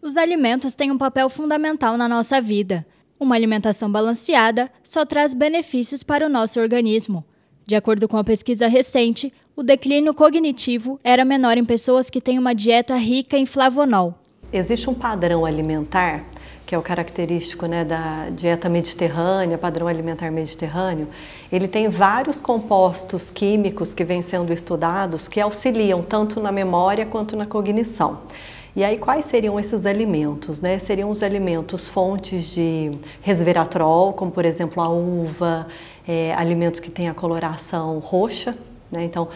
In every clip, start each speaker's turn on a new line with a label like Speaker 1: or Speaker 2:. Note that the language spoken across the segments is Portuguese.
Speaker 1: Os alimentos têm um papel fundamental na nossa vida. Uma alimentação balanceada só traz benefícios para o nosso organismo. De acordo com a pesquisa recente, o declínio cognitivo era menor em pessoas que têm uma dieta rica em flavonol.
Speaker 2: Existe um padrão alimentar, que é o característico, da dieta mediterrânea, padrão alimentar mediterrâneo. Ele tem vários compostos químicos que vêm sendo estudados que auxiliam tanto na memória quanto na cognição. E aí, quais seriam esses alimentos? Seriam os alimentos fontes de resveratrol, como por exemplo a uva, alimentos que têm a coloração roxa, então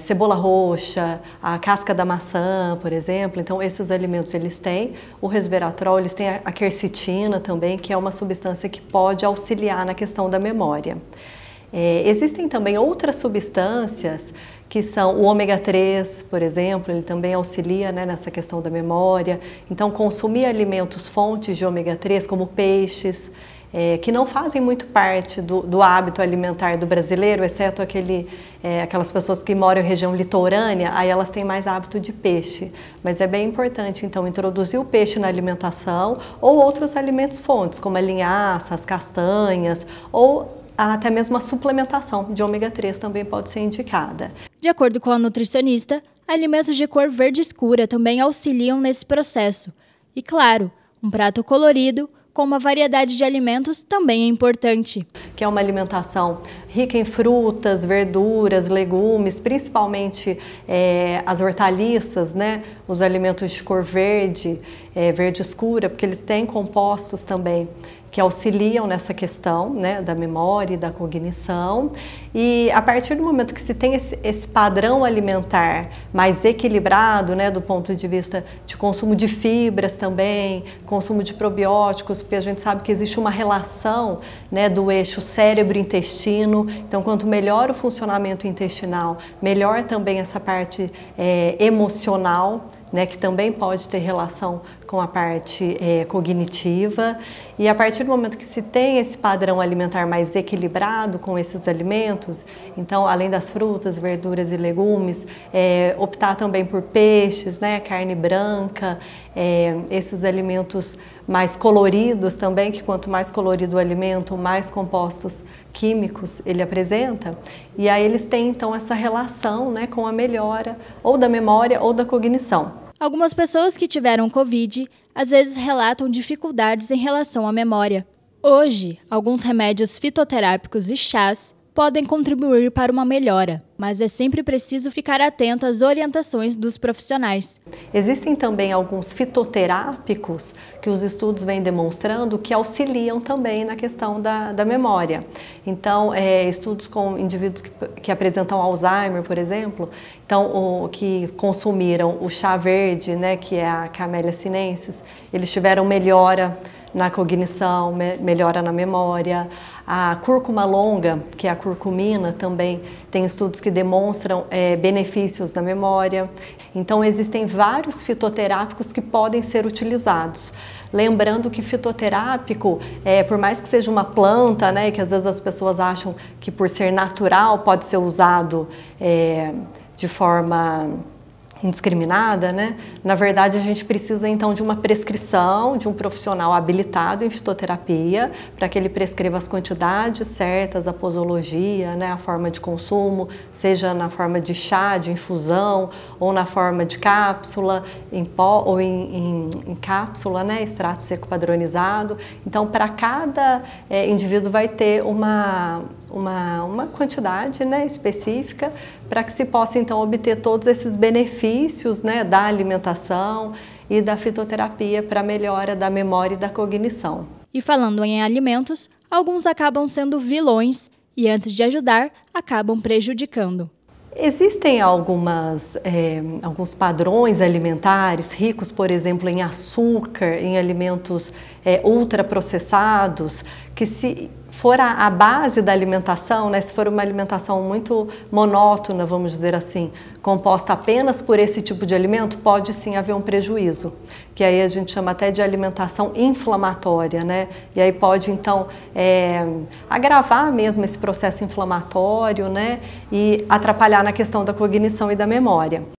Speaker 2: cebola roxa, a casca da maçã, por exemplo. Então esses alimentos eles têm o resveratrol, eles têm a quercetina também, que é uma substância que pode auxiliar na questão da memória. Existem também outras substâncias que são o ômega 3, por exemplo, ele também auxilia nessa questão da memória. Então consumir alimentos fontes de ômega 3, como peixes, que não fazem muito parte do hábito alimentar do brasileiro, exceto aquelas pessoas que moram em região litorânea, aí elas têm mais hábito de peixe. Mas é bem importante, então, introduzir o peixe na alimentação ou outros alimentos fontes, como a linhaça, as castanhas, ou até mesmo a suplementação de ômega 3 também pode ser indicada.
Speaker 1: De acordo com a nutricionista, alimentos de cor verde escura também auxiliam nesse processo. E claro, um prato colorido com uma variedade de alimentos também é importante.
Speaker 2: Que é uma alimentação rica em frutas, verduras, legumes, principalmente as hortaliças, os alimentos de cor verde, verde escura, porque eles têm compostos também que auxiliam nessa questão da memória e da cognição. E a partir do momento que se tem esse padrão alimentar mais equilibrado, do ponto de vista de consumo de fibras também, consumo de probióticos, porque a gente sabe que existe uma relação do eixo cérebro-intestino. Então, quanto melhor o funcionamento intestinal, melhor também essa parte emocional, que também pode ter relação com a parte cognitiva. E a partir do momento que se tem esse padrão alimentar mais equilibrado com esses alimentos, então além das frutas, verduras e legumes, optar também por peixes, carne branca, esses alimentos mais coloridos também, que quanto mais colorido o alimento, mais compostos químicos ele apresenta. E aí eles têm então essa relação com a melhora ou da memória ou da cognição.
Speaker 1: Algumas pessoas que tiveram Covid às vezes relatam dificuldades em relação à memória. Hoje, alguns remédios fitoterápicos e chás podem contribuir para uma melhora, mas é sempre preciso ficar atento às orientações dos profissionais.
Speaker 2: Existem também alguns fitoterápicos que os estudos vêm demonstrando que auxiliam também na questão da memória. Então, estudos com indivíduos que apresentam Alzheimer, por exemplo, então, que consumiram o chá verde, que é a Camellia sinensis, eles tiveram melhora na cognição, melhora na memória. A cúrcuma longa, que é a curcumina, também tem estudos que demonstram benefícios na memória. Então existem vários fitoterápicos que podem ser utilizados. Lembrando que fitoterápico, por mais que seja uma planta, que às vezes as pessoas acham que por ser natural pode ser usado de forma indiscriminada, na verdade a gente precisa então de uma prescrição de um profissional habilitado em fitoterapia para que ele prescreva as quantidades certas, a posologia, a forma de consumo, seja na forma de chá, de infusão, ou na forma de cápsula, em pó ou em cápsula, extrato seco padronizado. Então para cada indivíduo vai ter uma quantidade específica para que se possa então obter todos esses benefícios da alimentação e da fitoterapia para a melhora da memória e da cognição.
Speaker 1: E falando em alimentos, alguns acabam sendo vilões e antes de ajudar, acabam prejudicando.
Speaker 2: Existem alguns padrões alimentares ricos, por exemplo, em açúcar, em alimentos ultraprocessados, que se for a base da alimentação, se for uma alimentação muito monótona, vamos dizer assim, composta apenas por esse tipo de alimento, pode sim haver um prejuízo, que aí a gente chama até de alimentação inflamatória, E aí pode então agravar mesmo esse processo inflamatório, e atrapalhar na questão da cognição e da memória.